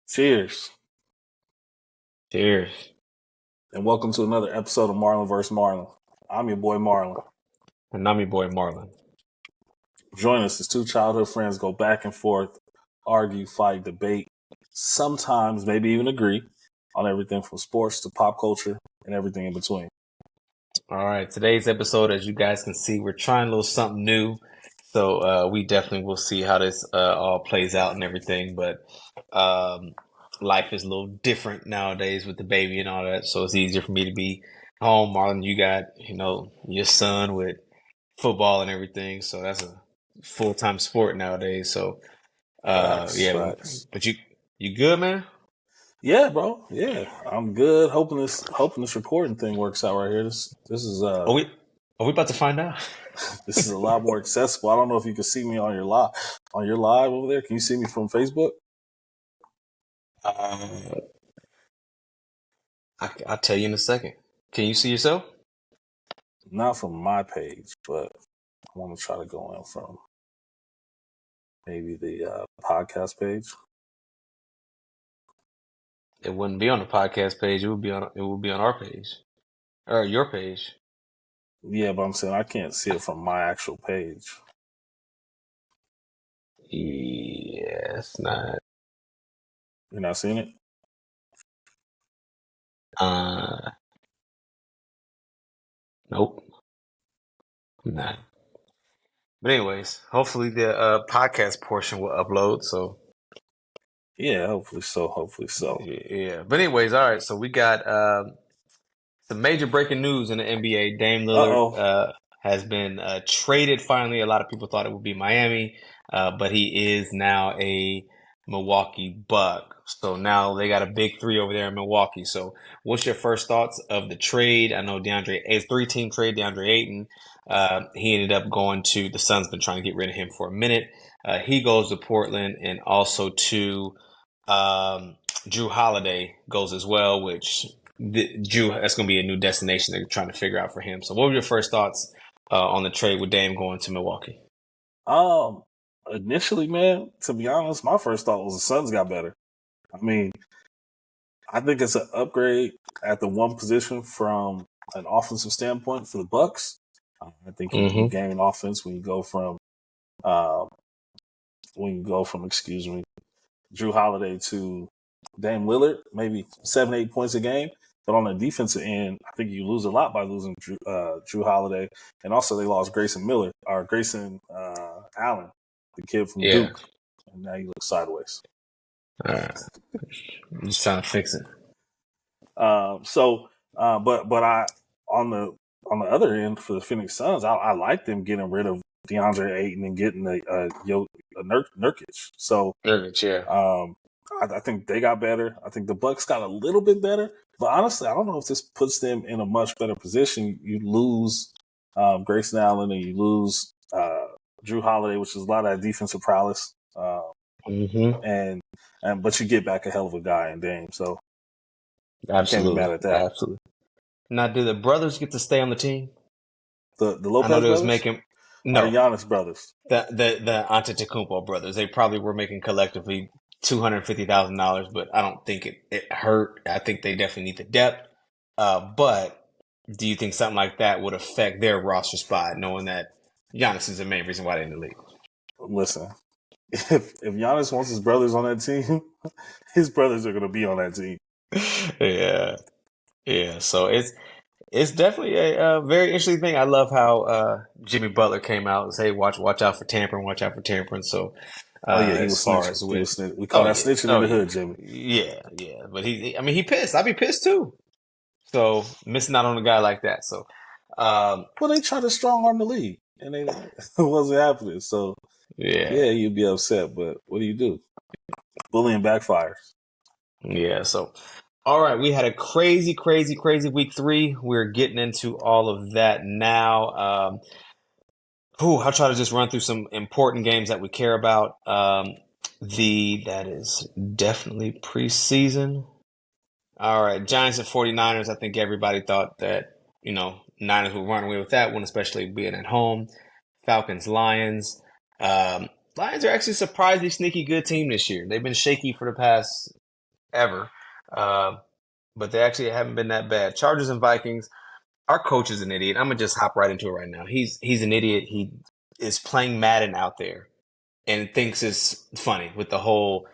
Cheers, Cheers. and welcome to another episode of Marlon vs. Marlon. I'm your boy Marlon. And I'm your boy Marlon. Join us as two childhood friends go back and forth, argue, fight, debate, sometimes maybe even agree on everything from sports to pop culture and everything in between. All right, today's episode, as you guys can see, we're trying a little something new. So we definitely will see how this all plays out and everything. But life is a little different nowadays with the baby and all that. So it's easier for me to be home. Marlon, you got, your son with football and everything. So that's a full-time sport nowadays. So Facts. but you good, man? Yeah, bro. Yeah, I'm good. Hoping this recording thing works out right here. This is Are we about to find out? this is a lot more accessible. I don't know if you can see me on your live over there. Can you see me from Facebook? I'll tell you in a second. Can you see yourself? Not from my page, but I want to try to go in from maybe the podcast page. It wouldn't be on the podcast page. It would be on our page or your page. Yeah, but I'm saying I can't see it from my actual page. Yeah, it's not. You're not seeing it? Nope. I'm not. But anyways, hopefully the podcast portion will upload. So Yeah, hopefully so. yeah. But anyways, all right. So we got some major breaking news in the NBA. Dame Lillard has been traded finally. A lot of people thought it would be Miami, but he is now a Milwaukee Buck. So now they got a big three over there in Milwaukee. So what's your first thoughts of the trade? I know it's a 3-team trade. DeAndre Ayton, he ended up going to the Suns. Been trying to get rid of him for a minute. He goes to Portland, and also to Drew Holiday goes as well, which that's going to be a new destination they're trying to figure out for him. So what were your first thoughts on the trade with Dame going to Milwaukee? Initially, man, to be honest, my first thought was the Suns got better. I mean, I think it's an upgrade at the one position from an offensive standpoint for the Bucks. I think you gain offense when you go from Drew Holiday to Dame Lillard, maybe 7-8 points a game. But on the defensive end, I think you lose a lot by losing Drew Holiday, and also they lost Grayson Allen, the kid from Duke, and now he looks sideways. Just trying to fix it. But I on the other end for the Phoenix Suns, I like them getting rid of DeAndre Ayton and getting Nurkic. So Nurkic, yeah. I think they got better. I think the Bucks got a little bit better, but honestly, I don't know if this puts them in a much better position. You lose Grayson Allen and you lose Drew Holiday, which is a lot of that defensive prowess. But you get back a hell of a guy in Dame, so absolutely, can't be mad at that. Absolutely. Now, do the brothers get to stay on the team? The Lopez brothers? No, the Giannis brothers. The Antetokounmpo brothers. They probably were making collectively $250,000, but I don't think it hurt. I think they definitely need the depth. But do you think something like that would affect their roster spot, knowing that Giannis is the main reason why they're in the league? Listen, if Giannis wants his brothers on that team, his brothers are going to be on that team. Yeah. So it's definitely a very interesting thing. I love how Jimmy Butler came out and said, "Hey, watch out for tampering, watch out for tampering." So, he was snitching. We call that snitching in the hood, Jimmy. Yeah. But he pissed. I'd be pissed too. So missing out on a guy like that. So, well, they tried to strong arm the league, and it wasn't happening. So, yeah, you'd be upset. But what do you do? Bullying backfires. Yeah. So, all right, we had a crazy week 3. We're getting into all of that now. I'll try to just run through some important games that we care about. That is definitely preseason. All right, Giants and 49ers. I think everybody thought that, Niners would run away with that one, especially being at home. Falcons, Lions. Lions are actually a surprisingly sneaky good team this year. They've been shaky for the past ever. But they actually haven't been that bad. Chargers and Vikings. Our coach is an idiot. I'm gonna just hop right into it right now. He's an idiot. He is playing Madden out there and thinks it's funny with the whole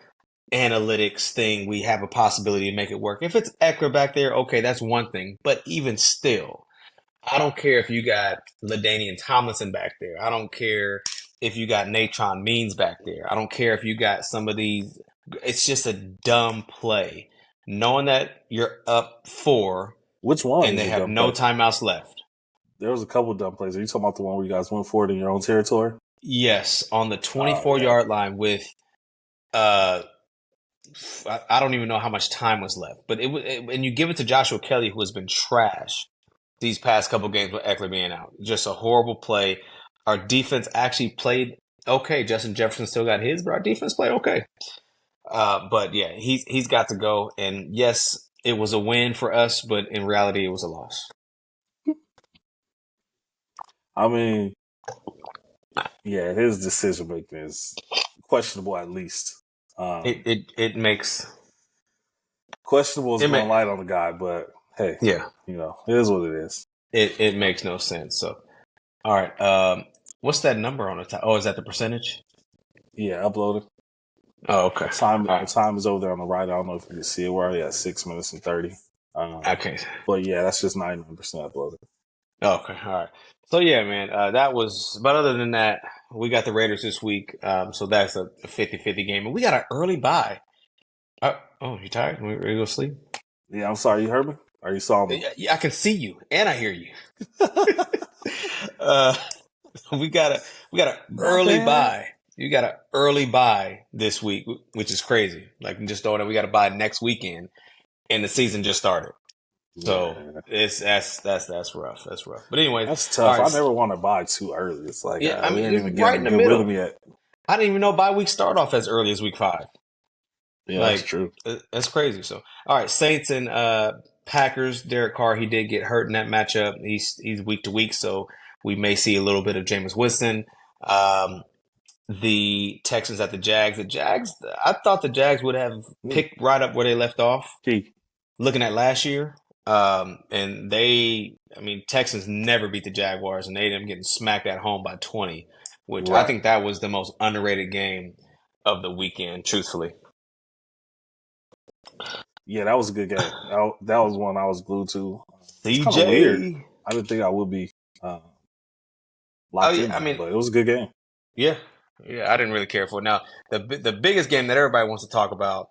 analytics thing. We have a possibility to make it work. If it's Eckler back there, okay, that's one thing. But even still, I don't care if you got LaDainian Tomlinson back there. I don't care if you got Natron Means back there. I don't care if you got some of these. It's just a dumb play. Knowing that you're up 4. Which one? And they have no timeouts left. There was a couple of dumb plays. Are you talking about the one where you guys went for it in your own territory? Yes, on the 24-yard line with I don't even know how much time was left. But and you give it to Joshua Kelly, who has been trash these past couple games with Eckler being out. Just a horrible play. Our defense actually played okay. Justin Jefferson still got his, but our defense played okay. But yeah, he's got to go. And yes, it was a win for us, but in reality, it was a loss. I mean, yeah, his decision making is questionable at least. It makes questionable is going light on the guy, but hey, yeah, it is what it is. It makes no sense. So, all right, what's that number on the top? Oh, is that the percentage? Yeah, uploaded. Oh, okay. The time is over there on the right. I don't know if you can see it. We're already at 6 minutes and 30. Okay. But yeah, that's just 99% uploaded. Okay, all right. So yeah, man, that was. But other than that, we got the Raiders this week. So that's a 50-50 game, and we got an early bye. Oh, you tired? Ready to go sleep? Yeah, I'm sorry. You heard me? Or you saw me? Yeah, I can see you and I hear you. We got an early bye. You got an early bye this week, which is crazy. Like, just knowing that we got to buy next weekend, and the season just started. So that's rough. That's rough. But anyway, that's tough. Right. I never want to buy too early. It's like we didn't even right get in the middle yet. I didn't even know bye weeks start off as early as week 5. Yeah, that's true. That's crazy. So, all right, Saints and Packers. Derek Carr, he did get hurt in that matchup. He's week to week, so we may see a little bit of Jameis Winston. The Texans at the Jags. The Jags, I thought the Jags would have picked right up where they left off. Looking at last year. And Texans never beat the Jaguars, and they ended up getting smacked at home by 20, which I think that was the most underrated game of the weekend, truthfully. Yeah, that was a good game. That was one I was glued to. CJ. It's kind of weird. I didn't think I would be locked in, but it was a good game. Yeah, I didn't really care for it. Now, the biggest game that everybody wants to talk about,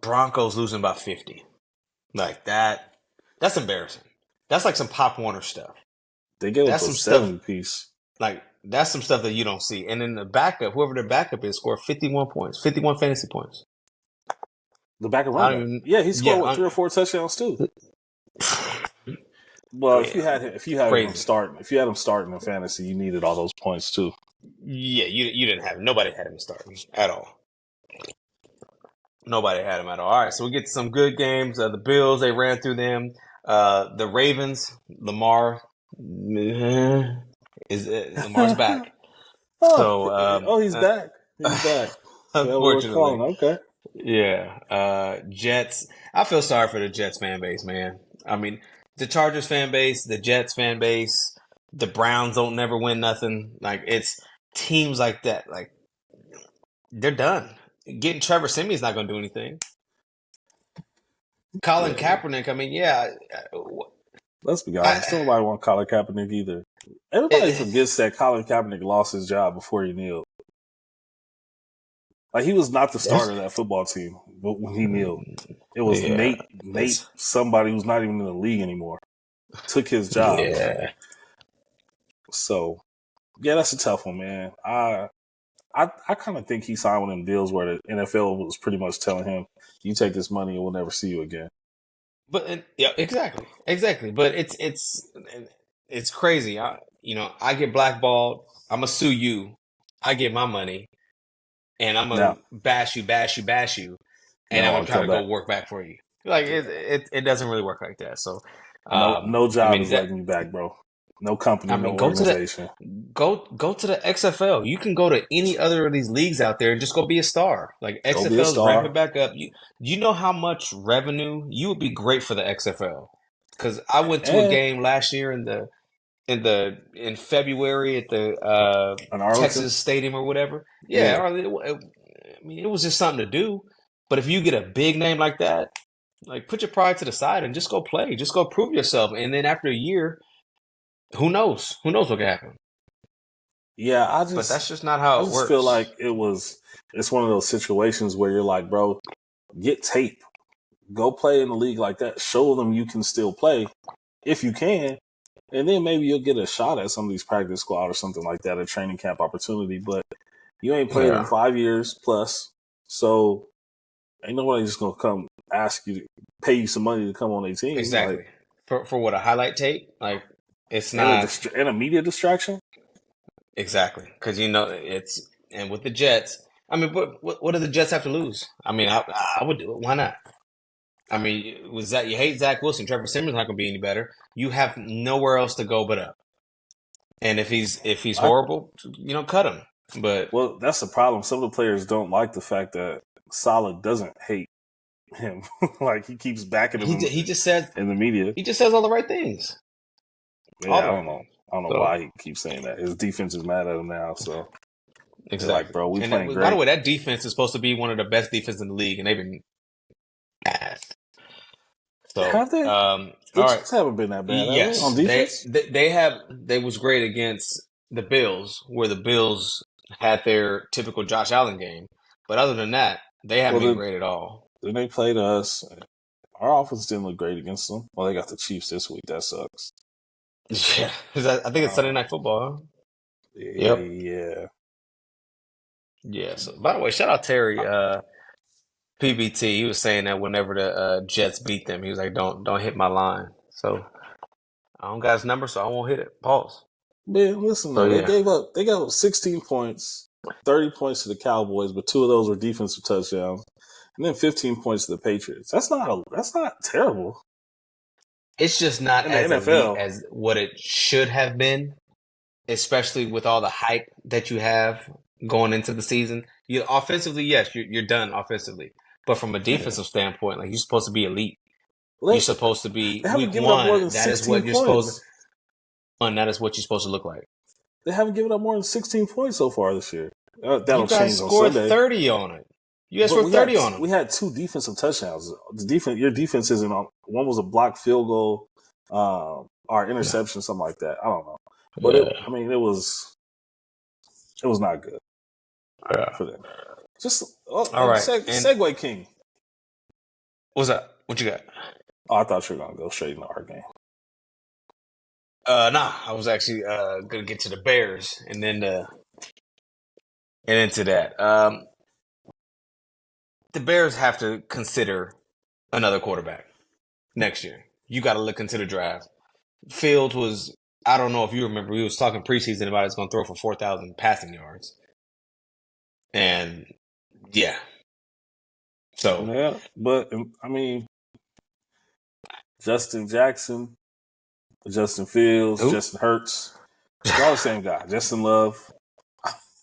Broncos losing by 50. Like that's embarrassing. That's like some Pop Warner stuff. They gave us a 70 piece. Like, that's some stuff that you don't see. And then the backup, whoever their backup is, scored 51 points, 51 fantasy points. The backup running back. Yeah, he scored 3 or 4 touchdowns too. Well, if you had him starting in fantasy, you needed all those points too. Yeah, you didn't have him. Nobody had him starting at all. Nobody had him at all. All right, so we get some good games. The Bills, they ran through them. The Ravens, Lamar Lamar's back. He's back. He's back. Unfortunately, okay. Yeah. Jets. I feel sorry for the Jets fan base, man. I mean, the Chargers fan base, the Jets fan base, the Browns don't never win nothing. Like, it's teams like that. Like, they're done. Getting Trevor Siemian's not going to do anything. Colin Kaepernick, let's be honest. Nobody want Colin Kaepernick either. Everybody forgets that Colin Kaepernick lost his job before he kneeled. Like, he was not the starter of that football team when he kneeled. It was Nate, somebody who's not even in the league anymore, took his job. Yeah. So, yeah, that's a tough one, man. I kind of think he signed one of them deals where the NFL was pretty much telling him, "You take this money and we'll never see you again." But exactly. But it's crazy. I get blackballed. I'm gonna sue you. I get my money, and I'm gonna bash you, and I'm gonna try to go work back for you. Like, it doesn't really work like that. So no job is letting you back, bro. No company, I no mean, organization. go to the XFL. You can go to any other of these leagues out there and just go be a star. Like Go be a XFL is star. ramping back up. You know how much revenue you would be great for the XFL. Because I went to a game last year in February at the in Arlington. Texas Stadium or whatever. Yeah, I mean it was just something to do. But if you get a big name like that, like put your pride to the side and just go play, just go prove yourself, and then after a year, who knows? Who knows what can happen? Yeah, But that's just not how I it just feel works. like it's one of those situations where you're like, bro, get tape. Go play in a league like that. Show them you can still play if you can. And then maybe you'll get a shot at some of these practice squad or something like that, a training camp opportunity. But you ain't played in 5 years plus. So ain't nobody just going to come ask you to pay you some money to come on a team. Exactly. Like, for what, a highlight tape? Like it's and not a media distraction. exactly because it's and with the Jets. I mean, what do the Jets have to lose? I mean, I would do it. Why not? I mean, with Zach, you hate Zach Wilson. Trevor Simmons not going to be any better. You have nowhere else to go but up. And if he's horrible, cut him. But well, that's the problem. Some of the players don't like the fact that Saleh doesn't hate him. Like he keeps backing him. He just says in the media. He just says all the right things. Yeah, I don't know why he keeps saying that. His defense is mad at him now. So exactly, like, bro, we playing great. By the way, that defense is supposed to be one of the best defenses in the league, and they've been bad. So have they? All right, haven't been that bad. Yes, on defense. They have. They was great against the Bills, where the Bills had their typical Josh Allen game. But other than that, they haven't been great at all. Then they played us. Our offense didn't look great against them. Well, they got the Chiefs this week. That sucks. Yeah, I think it's Sunday Night Football. Huh? Yep. Yeah. So, by the way, shout out Terry PBT. He was saying that whenever the Jets beat them, he was like, "Don't hit my line." So I don't got his number, so I won't hit it. Pause. Man, listen, though, they gave up 16 points, 30 points to the Cowboys, but 2 of those were defensive touchdowns, and then 15 points to the Patriots. That's not terrible. It's just not as elite as what it should have been, especially with all the hype that you have going into the season. You offensively, yes, you're done offensively, but from a defensive standpoint, like you're supposed to be elite. You're supposed to be week one. That is what you're supposed to. And that is what you're supposed to look like. They haven't given up more than 16 points so far this year. That'll you guys scored 30 on it. You guys scored 30 on it. We had 2 defensive touchdowns. Your defense isn't on. One was a blocked field goal, or interception, something like that. I don't know, but it was not good for them. Just all right. Segue King. What's up? What you got? Oh, I thought you were gonna go straight into our game. Nah, I was actually gonna get to the Bears and then into that. The Bears have to consider another quarterback next year. You got to look into the draft. Fields was, I don't know if you remember, we was talking preseason about he's going to throw for 4,000 passing yards, and yeah. So yeah, but I mean, Justin Jackson, Justin Fields, Justin Hurts, they're all the same guy. Justin Love.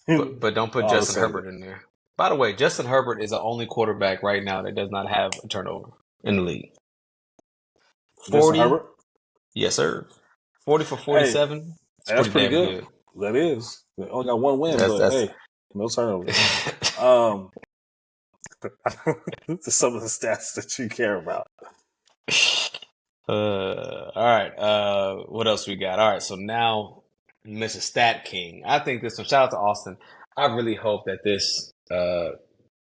But don't put Justin Herbert in there. By the way, Justin Herbert is the only quarterback right now that does not have a turnover in the league. 40, Justin Herbert? Yes, sir. 40 for 47. That's pretty good. That is. They only got 1 win, but hey, no turnovers. Some of the stats that you care about. All right. What else we got? All right. So now, Mr. Stat King. I think this one. Shout out to Austin. I really hope that this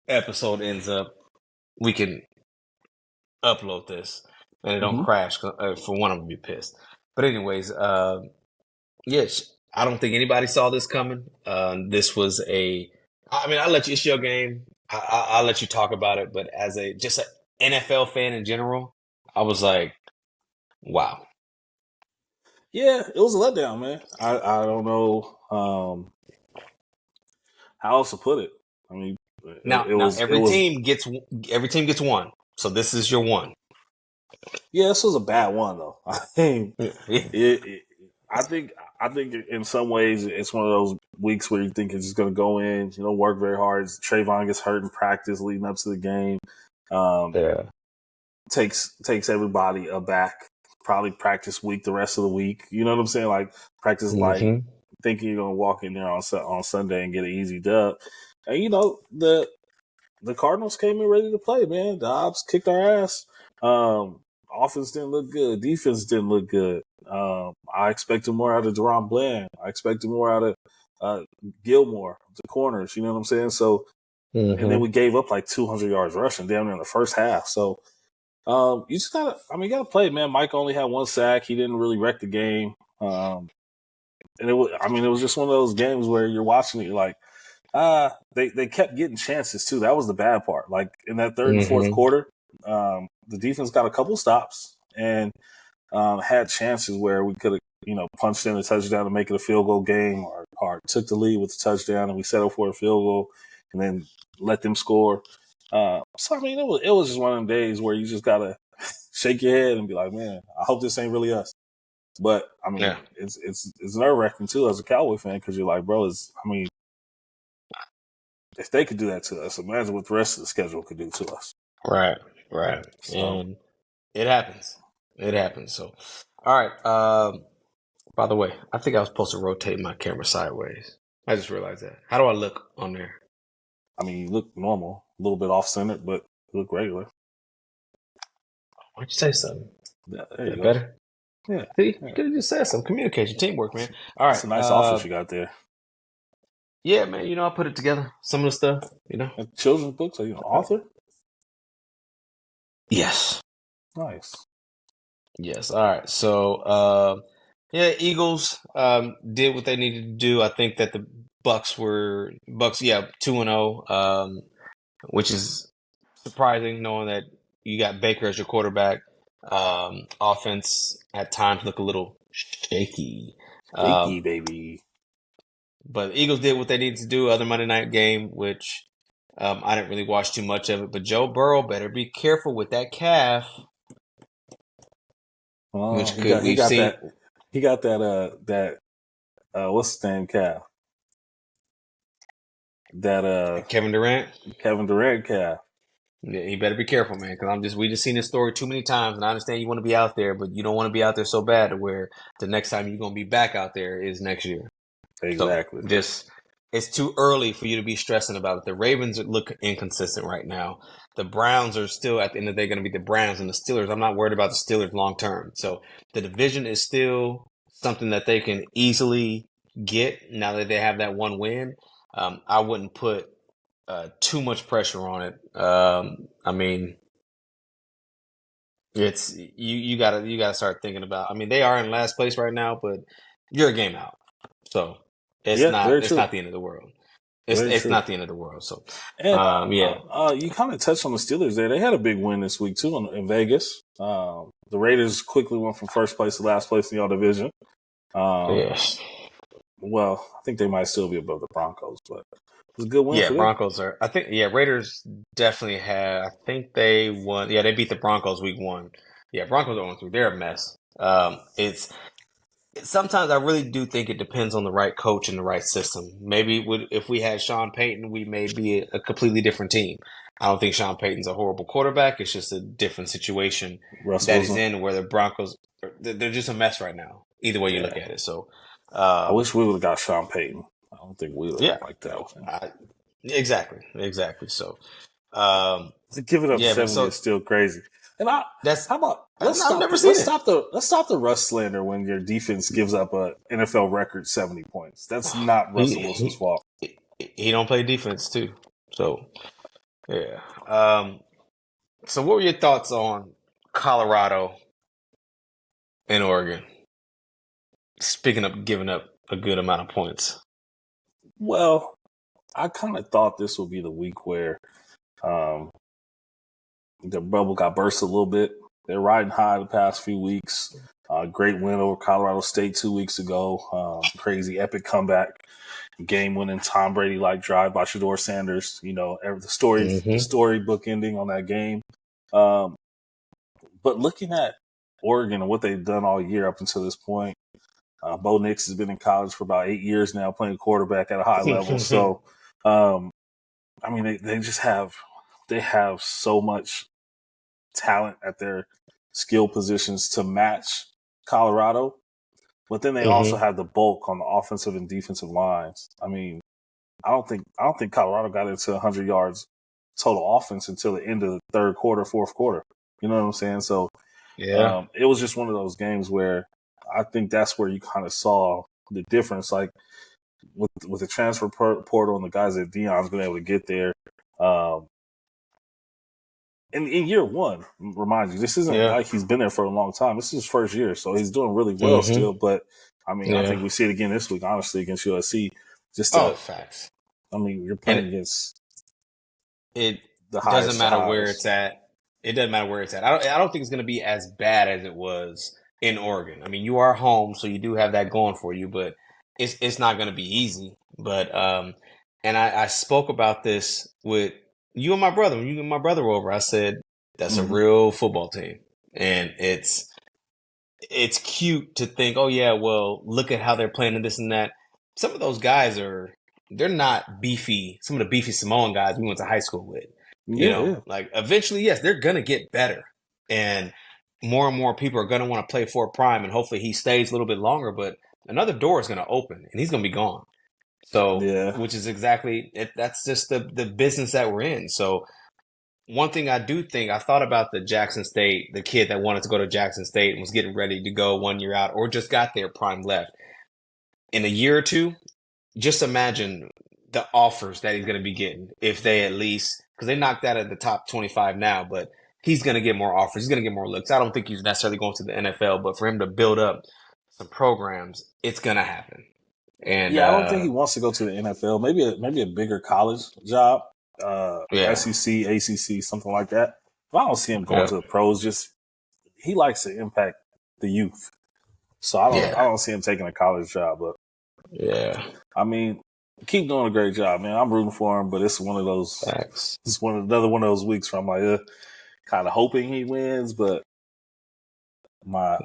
episode ends up. We can upload this and it don't crash. For one, I'm gonna be pissed. But anyways, yes, I don't think anybody saw this coming. This was I'll let you. It's your game. I'll let you talk about it. But as just an NFL fan in general, I was like, wow. Yeah, it was a letdown, man. I don't know how else to put it. I mean, every team gets one. So this is your one. Yeah, this was a bad one though. I mean, I I think in some ways it's one of those weeks where you think it's just going to go in, work very hard. Trayvon gets hurt in practice leading up to the game. Yeah. Takes everybody aback. Probably practice week the rest of the week. You know what I'm saying? Like practice light, thinking you're going to walk in there on Sunday and get an easy dub. And the Cardinals came in ready to play, man. Dobbs kicked our ass. Offense didn't look good. Defense didn't look good. I expected more out of Deron Bland. I expected more out of Gilmore, the corners. You know what I'm saying? So, and then we gave up like 200 yards rushing down in the first half. So, you just gotta. You gotta play, man. Mike only had 1 sack. He didn't really wreck the game. And it was. It was just one of those games where you're watching it, you're like, they kept getting chances too. That was the bad part. Like in that third and fourth quarter, the defense got a couple stops and had chances where we could have, punched in a touchdown to make it a field goal game, or took the lead with the touchdown and we settled for a field goal and then let them score. So it was just one of them days where you just gotta shake your head and be like, man, I hope this ain't really us. But it's nerve wracking too as a Cowboy fan because you're like, bro, if they could do that to us, imagine what the rest of the schedule could do to us. Right. So, and it happens. So, all right. By the way, I think I was supposed to rotate my camera sideways. I just realized that. How do I look on there? You look normal, a little bit off-centered, but you look regular. Why'd you say something? Yeah, there you go. Better? Yeah. See, you could have just said some communication, teamwork, man. All right. It's a nice office you got there. Yeah, man. I put it together. Some of the stuff, Children's books? Are you an author? Yes. Nice. Yes. All right. So, Eagles did what they needed to do. I think that the Bucks, 2-0, which is surprising, knowing that you got Baker as your quarterback. Offense at times look a little shaky. Shaky, baby. But the Eagles did what they needed to do. Other Monday night game, which I didn't really watch too much of it. But Joe Burrow better be careful with that calf. He got that what's his name calf? That Kevin Durant calf. Yeah, you better be careful, man, because we just seen this story too many times, and I understand you want to be out there, but you don't want to be out there so bad to where the next time you're gonna be back out there is next year. Exactly. So it's too early for you to be stressing about it. The Ravens look inconsistent right now. The Browns are still at the end of the day going to be the Browns, and the Steelers. I'm not worried about the Steelers long term. So the division is still something that they can easily get now that they have that one win. I wouldn't put too much pressure on it. It's you gotta start thinking about. They are in last place right now, but you're a game out, so it's not the end of the world. It's not the end of the world. So, you kind of touched on the Steelers there. They had a big win this week too in Vegas. The Raiders quickly went from first place to last place in your division. Yes. Well, I think they might still be above the Broncos, but it was a good win. Yeah, Broncos are. I think. Yeah, Raiders definitely have. I think they won. Yeah, they beat the Broncos week 1. Yeah, Broncos are 1-3. They're a mess. Sometimes I really do think it depends on the right coach and the right system. Maybe if we had Sean Payton, we may be a completely different team. I don't think Sean Payton's a horrible quarterback. It's just a different situation he's in where the Broncos, they're just a mess right now. Either way you look at it. So I wish we would have got Sean Payton. I don't think we would have liked that. Exactly. So to give it up 70 is still crazy. And let's stop the Russ slander when your defense gives up a NFL record 70 points. That's not Russell Wilson's fault. He don't play defense too. So yeah. So what were your thoughts on Colorado and Oregon? Speaking of giving up a good amount of points. Well, I kind of thought this would be the week where the bubble got burst a little bit. They're riding high the past few weeks. Great win over Colorado State 2 weeks ago. Crazy epic comeback. Game-winning Tom Brady-like drive by Shedeur Sanders. The storybook ending on that game. But looking at Oregon and what they've done all year up until this point, Bo Nix has been in college for about 8 years now, playing quarterback at a high level. So, I mean, they just have so much talent at their skill positions to match Colorado, but then they also have the bulk on the offensive and defensive lines. I mean, I don't think Colorado got into 100 yards total offense until the end of the third quarter, fourth quarter. You know what I'm saying? So Yeah. it was just one of those games where I think that's where you kind of saw the difference. Like with the transfer portal and the guys that Deion's been able to get there. In year one, remind you, this isn't like he's been there for a long time. This is his first year, so he's doing really well still. But I mean, I think we see it again this week, honestly, against USC. Facts. I mean, you're playing against it the doesn't highest. matter where it's at. It doesn't matter where it's at. I don't think it's going to be as bad as it was in Oregon. I mean, you are home, so you do have that going for you, but it's not going to be easy. But and I spoke about this with you and my brother. When you and my brother were over, I said that's a real football team, and it's cute to think, oh yeah, well, look at how they're playing and this and that. Some of those guys they're not beefy. Some of the beefy Samoan guys we went to high school with. You know, like eventually, yes, they're gonna get better, and more people are gonna want to play for Prime, and hopefully he stays a little bit longer. But another door is gonna open, and he's gonna be gone. So, which is exactly that's just the business that we're in. So, one thing I do think I thought about the Jackson State, the kid that wanted to go to Jackson State and was getting ready to go 1 year out, or just got there Prime left. In a year or two, just imagine the offers that he's going to be getting if they at least, because they knocked out at the top 25 now, but he's going to get more offers. He's going to get more looks. I don't think he's necessarily going to the NFL, but for him to build up some programs, it's going to happen. And I don't think he wants to go to the NFL. Maybe a bigger college job, SEC, ACC, something like that. But I don't see him going to the pros. Just he likes to impact the youth, so I don't see him taking a college job. But I mean, keep doing a great job, man. I'm rooting for him, but it's one of those. Facts. It's another one of those weeks where I'm like, kind of hoping he wins, but my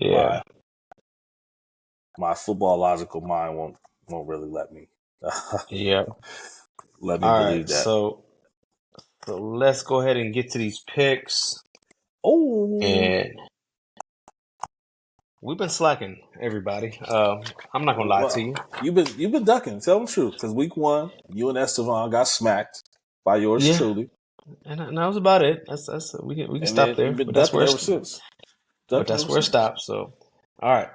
football logical mind won't really let me. Let me believe that. So let's go ahead and get to these picks. And we've been slacking, everybody. I'm not gonna lie to you. You've been ducking. Tell them the truth, because week 1, you and Estevan got smacked by yours truly, and that was about it. That's we can stop there. You've been ducking ever since. But that's where it stops. So, all right.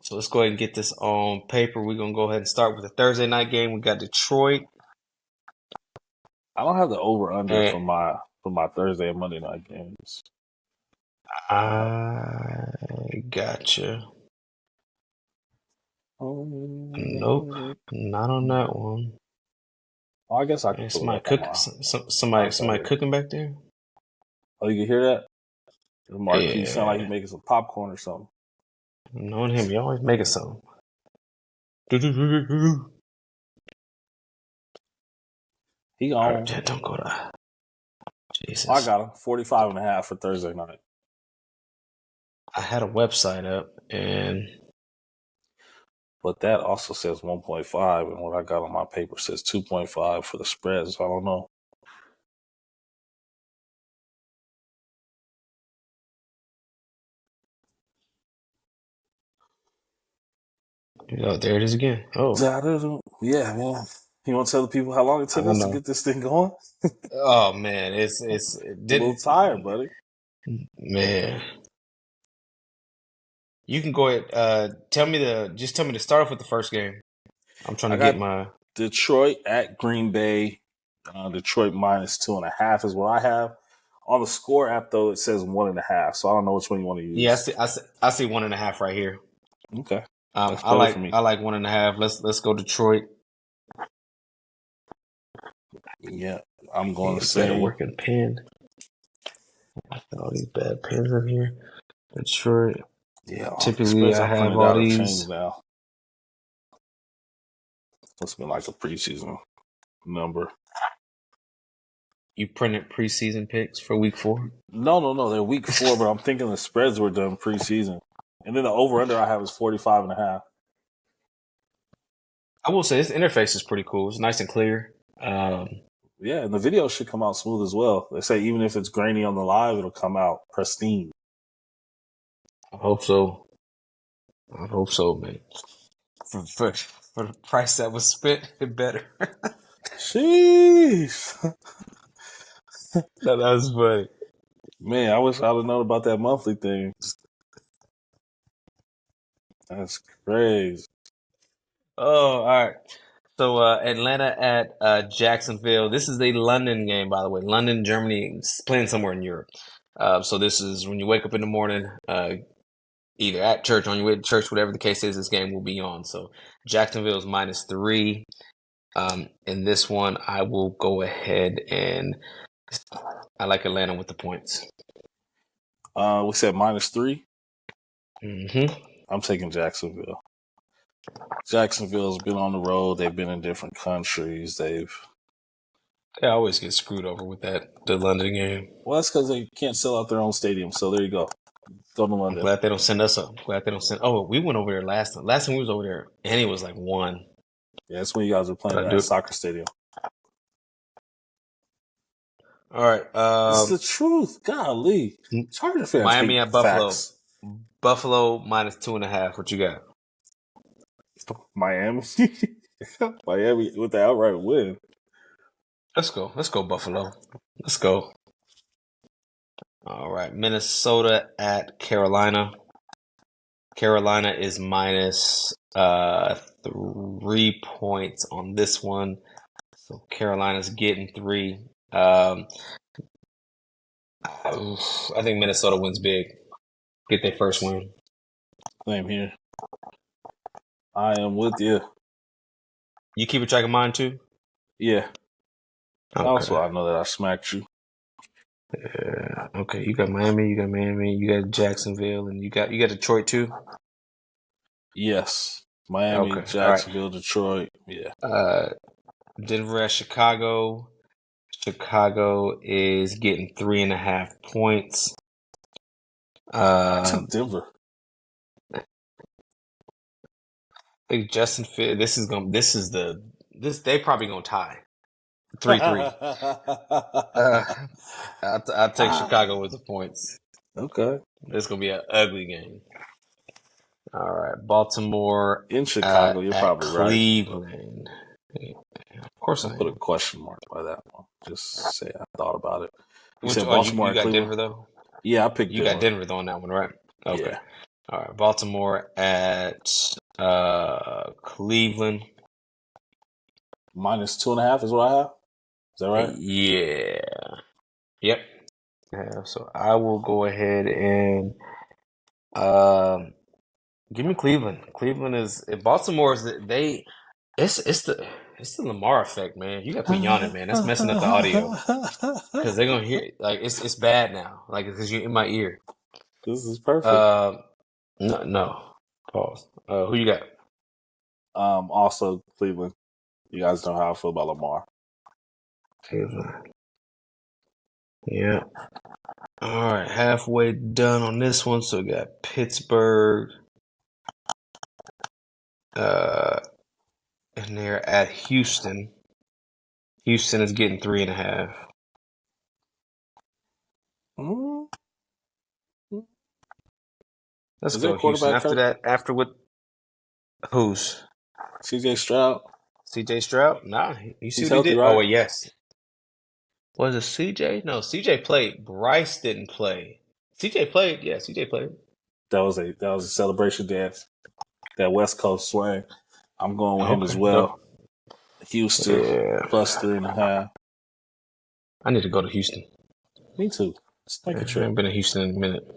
So let's go ahead and get this on paper. We're gonna go ahead and start with the Thursday night game. We got Detroit. I don't have the over under for my Thursday and Monday night games. I gotcha. Nope, not on that one. Oh, I guess I can. Somebody cooking back there. Oh, you can hear that? The marquee sound like he's making some popcorn or something. Knowing him, you always making something. He on. Don't go to. Jesus. I got him 45.5 for Thursday night. I had a website up but that also says 1.5, and what I got on my paper says 2.5 for the spread, so I don't know. Oh, there it is again. Oh. Yeah, man. You want to tell the people how long it took us to get this thing going? Oh, man. It's a little tired, buddy. Man. You can go ahead. Tell me to start off with the first game. I'm trying to get my Detroit at Green Bay. Detroit minus 2.5 is what I have. On the score app, though, it says 1.5. So I don't know which one you want to use. Yeah, I see 1.5 right here. Okay. I like 1.5. Let's go Detroit. Yeah, I'm going to say better working pen. All these bad pens in here. Detroit. Yeah, typically I have all these now. Must be like a preseason number. You printed preseason picks for week 4? No. They're week 4, but I'm thinking the spreads were done preseason. And then the over-under I have is 45.5. I will say this interface is pretty cool. It's nice and clear. Yeah, and the video should come out smooth as well. They say even if it's grainy on the live, it'll come out pristine. I hope so. I hope so, man. For the price that was spent, it better. Sheesh. That was funny. Man, I wish I'd have known about that monthly thing. That's crazy. Oh, all right. So Atlanta at Jacksonville. This is a London game, by the way. London, Germany, playing somewhere in Europe. So this is when you wake up in the morning, either at church, on your way to church, whatever the case is, this game will be on. So Jacksonville is -3. In this one, I will go ahead and I like Atlanta with the points. We said -3. Mm-hmm. I'm taking Jacksonville. Jacksonville's been on the road. They've been in different countries. They always get screwed over with the London game. Well, that's because they can't sell out their own stadium. So there you go. Go to London. I'm glad they don't send us up. Glad they don't send. Oh, we went over there last time. Last time we was over there, and it was like 1. Yeah, that's when you guys were playing at a soccer stadium. All right. It's the truth. Golly. Charger fans Miami at Buffalo. Facts. Buffalo -2.5. What you got? Miami. Miami with the outright win. Let's go. Let's go, Buffalo. Let's go. All right. Minnesota at Carolina. Carolina is -3 points on this one. So Carolina's getting 3. I think Minnesota wins big. Get their first win. Same here. I am with you. You keep a track of mine too? Yeah. Okay. Also, I know that I smacked you. Yeah. Okay. You got Miami. You got Jacksonville, and you got Detroit too. Yes. Miami, okay. Jacksonville, right. Detroit. Yeah. Denver at Chicago. Chicago is getting 3.5 points. Denver. I think Justin Fields. They probably gonna tie 3-3. I'll take Chicago with the points. Okay. It's gonna be an ugly game. All right, Baltimore in Chicago. You're probably Cleveland. Right. Of course, I put a question mark by that one. Just say I thought about it. You said Baltimore. You got Cleveland? Denver though. Yeah, I picked. You got Denver though on that one, right? Okay. Yeah. All right, Baltimore at Cleveland. -2.5 is what I have. Is that right? Yeah. Yep. Yeah, so I will go ahead and give me Cleveland. Cleveland is Baltimore is it's the Lamar effect, man. You got to put yawning, man. That's messing up the audio because they're gonna hear like it's bad now, like because you're in my ear. This is perfect. No. Pause. Who you got? Also Cleveland. You guys know how I feel about Lamar. Cleveland. Yeah. All right, halfway done on this one. So we got Pittsburgh. And they're at Houston. Houston is getting 3.5. Let's go Houston. After that, after what? Who's? C.J. Stroud. C.J. Stroud? Nah, you see what he did? Right? Oh, wait, yes. Was it C.J.? No, C.J. played. Bryce didn't play. C.J. played. Yeah, C.J. played. That was a celebration dance. That West Coast swing. I'm going with him as well. No. Houston +3.5. I need to go to Houston. Me too. Let's make a trip. I haven't been to Houston in a minute.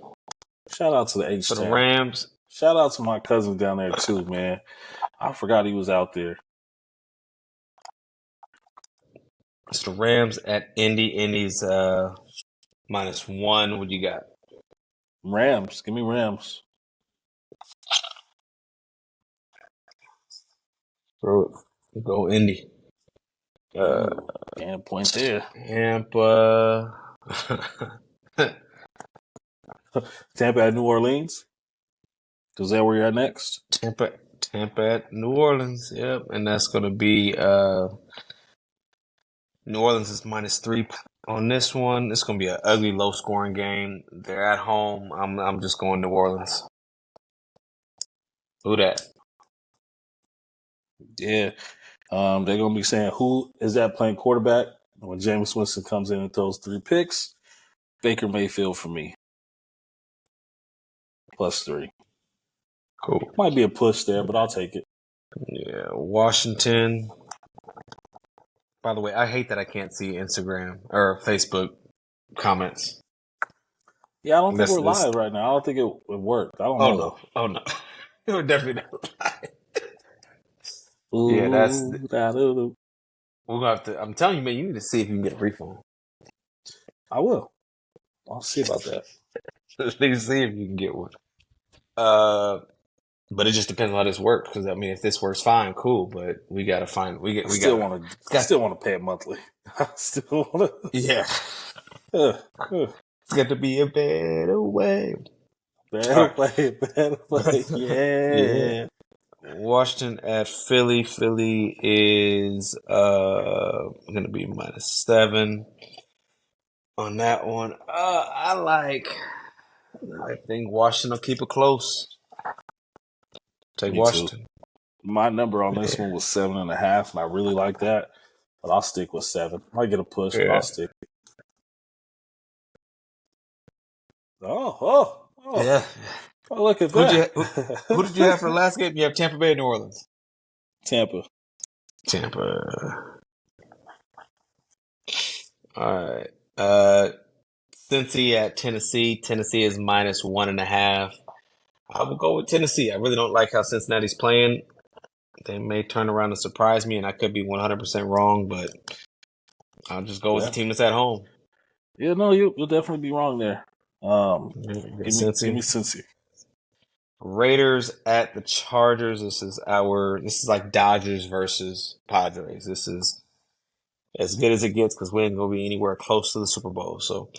Shout out to the H-Town. For the Rams. Shout out to my cousin down there too, man. I forgot he was out there. It's the Rams at Indy. Indy's -1. What you got? Rams. Give me Rams. Go Indy. Damn point there. Tampa. Tampa at New Orleans. Is that where you're at next? Tampa Tampa at New Orleans. Yep, and that's going to be New Orleans is -3 on this one. It's going to be an ugly, low-scoring game. They're at home. I'm just going New Orleans. Who that? Yeah. They're going to be saying, who is that playing quarterback? When Jameis Winston comes in and throws 3 picks, Baker Mayfield for me. +3. Cool. Might be a push there, but I'll take it. Yeah, Washington. By the way, I hate that I can't see Instagram or Facebook comments. Yeah, I don't think we're live right now. I don't think it worked. I don't know, though. Oh, no. It would definitely not live. Ooh, yeah, that's... We're going to have to... I'm telling you, man, you need to see if you can get a refund. I will. I'll see about that. At least see if you can get one. But it just depends on how this works. Because I mean, if this works, fine, cool. But we gotta find. We still want to pay it monthly. I still want to. Yeah. It's got to be a better way. Better way. Yeah. Washington at Philly. Philly is going to be -7 on that one. I think Washington will keep it close. Take Washington. Too. My number on this one was 7.5, and I really like that. But I'll stick with 7. Might get a push, but I'll stick. Oh. Yeah. Oh, look at that. Who did you have for the last game? You have Tampa Bay and New Orleans. Tampa. All right. Cincy at Tennessee. Tennessee is -1.5. I will go with Tennessee. I really don't like how Cincinnati's playing. They may turn around and surprise me, and I could be 100% wrong, but I'll just go with the team that's at home. Yeah, no, you'll definitely be wrong there. Give me Cincy. Raiders at the Chargers. This is like Dodgers versus Padres. This is as good as it gets because we ain't gonna be anywhere close to the Super Bowl. So,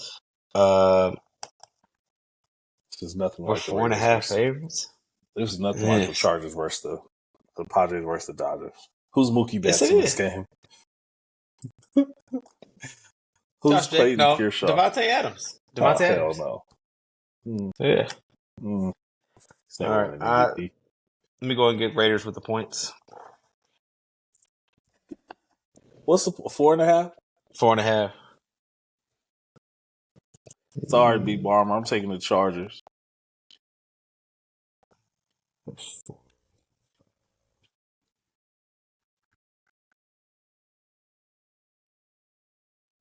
there's nothing like 4.5 favorites. There's nothing like the Chargers versus the Padres versus the Dodgers. Who's Mookie Betts in this game? Who's Clayton Kershaw? Devontae Adams. Adams. Hell no. Yeah. All right. Let me go and get Raiders with the points. What's the 4.5? 4.5. Sorry, Big Barmer. I'm taking the Chargers.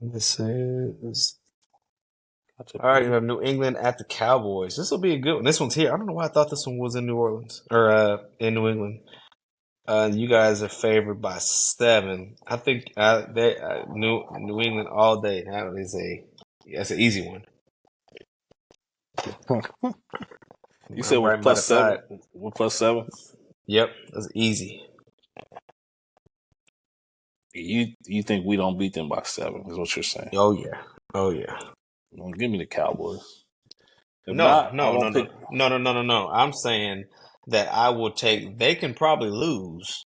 This is... All right, you have New England at the Cowboys. This will be a good one. This one's here. I don't know why I thought this one was in New Orleans or in New England. You guys are favored by 7. I think New England all day. That's an easy one. You said we're +7. We're +7. Yep, that's easy. You think we don't beat them by 7? Is what you're saying? Oh yeah. Well, give me the Cowboys. No. I'm saying that I will take. They can probably lose,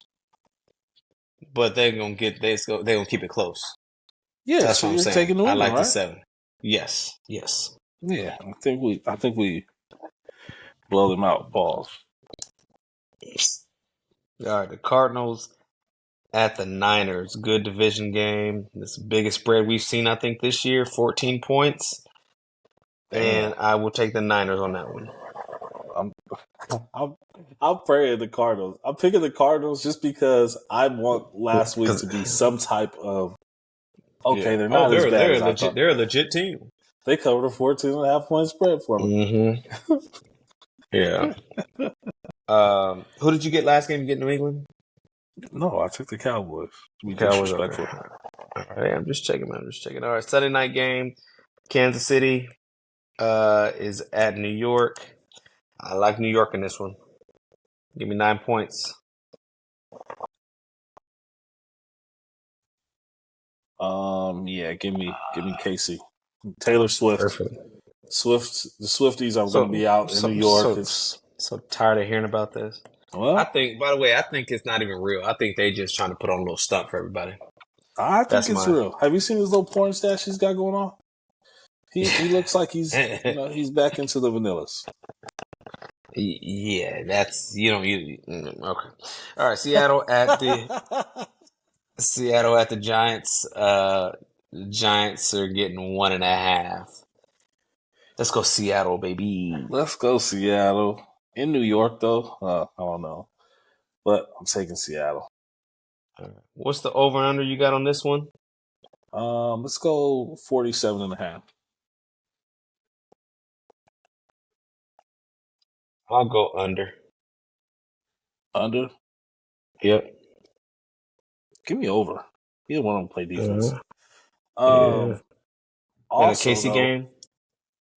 but they're gonna keep it close. Yeah, that's so what I'm saying. Taking New England, I like the 7. Yes. Yeah, I think we blow them out. Balls. All right, the Cardinals at the Niners. Good division game. This is the biggest spread we've seen, I think, this year. 14 points. And I will take the Niners on that one. I'm praying the Cardinals. I'm picking the Cardinals just because I want last week to be some type of they're not as bad as I thought. They're a legit team. They covered a 14.5 point spread for me. Mm-hmm. Yeah. Who did you get last game? You get New England? No, I took the Cowboys. We disrespectful. All right, I'm just checking. All right, Sunday night game. Kansas City is at New York. I like New York in this one. Give me 9 points. Yeah, give me KC. Taylor Swift. Perfect. The Swifties are going to be out in New York. So tired of hearing about this. I Well, think, by the way, I think it's not even real. I think they just trying to put on a little stunt for everybody. I think That's it's my. real. Have you seen his little porn stash he's got going on? He looks like he's back into the vanillas. Yeah, that's you don't you okay. All right, Seattle at the Giants. Giants are getting 1.5. Let's go Seattle, baby. Let's go Seattle. In New York, though, I don't know. But I'm taking Seattle. What's the over and under you got on this one? Let's go 47.5. I'll go under. Under? Yep. Give me over. Either one of them play defense. Yeah. In the Also, Casey though, game?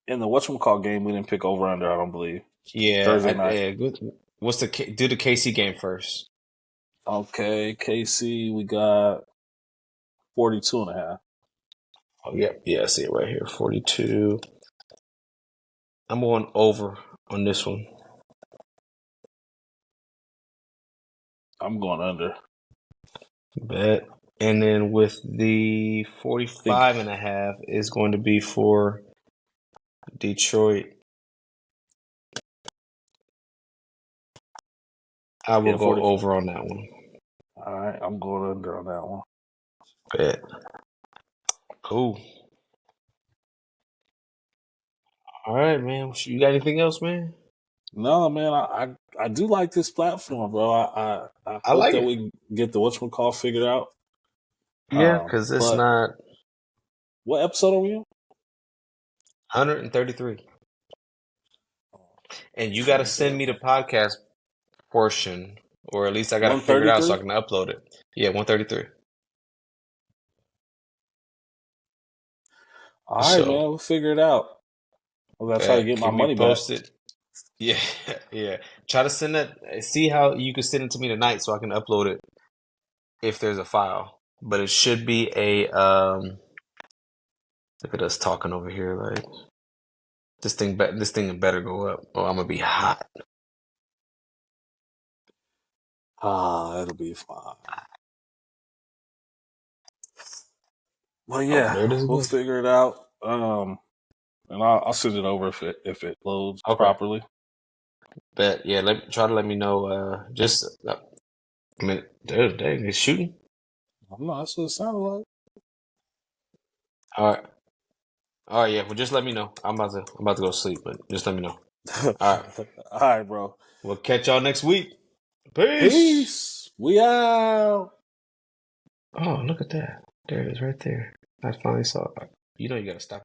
in the whatchamacallit game, we didn't pick over under, I don't believe. Yeah. Thursday night. Yeah, good. What's do the Casey game first? Okay, KC, we got 42.5. Oh, yep. Yeah, I see it right here. 42. I'm going over on this one. I'm going under. Bet. And then with the 45.5 is going to be for Detroit. I will go over on that one. All right, I'm going under on that one. Bet. Cool. All right, man. You got anything else, man? No, man. I do like this platform, bro. I hope like that it. we get the whatchamacallit figured out. Yeah, because it's not. What episode are we on? 133. And you got to send me the podcast portion, or at least I got to figure it out so I can upload it. Yeah, 133. All right, man. We'll figure it out. I'm going to try to get my money back. Yeah, yeah. Try to send it. See how you can send it to me tonight so I can upload it if there's a file. But it should be a. Look at us talking over here. Like this thing better go up, or I'm gonna be hot. It'll be fine. Well, yeah, we'll figure it out. And I'll send it over if it loads properly. Bet. Yeah, try to let me know. I mean, dang, it's shooting. I'm not. That's what it sounded like. All right. Yeah. Well, just let me know. I'm about to go sleep, but just let me know. All right. All right, bro. We'll catch y'all next week. Peace. We out. Oh, look at that. There it is right there. I finally saw it. You know you got to stop.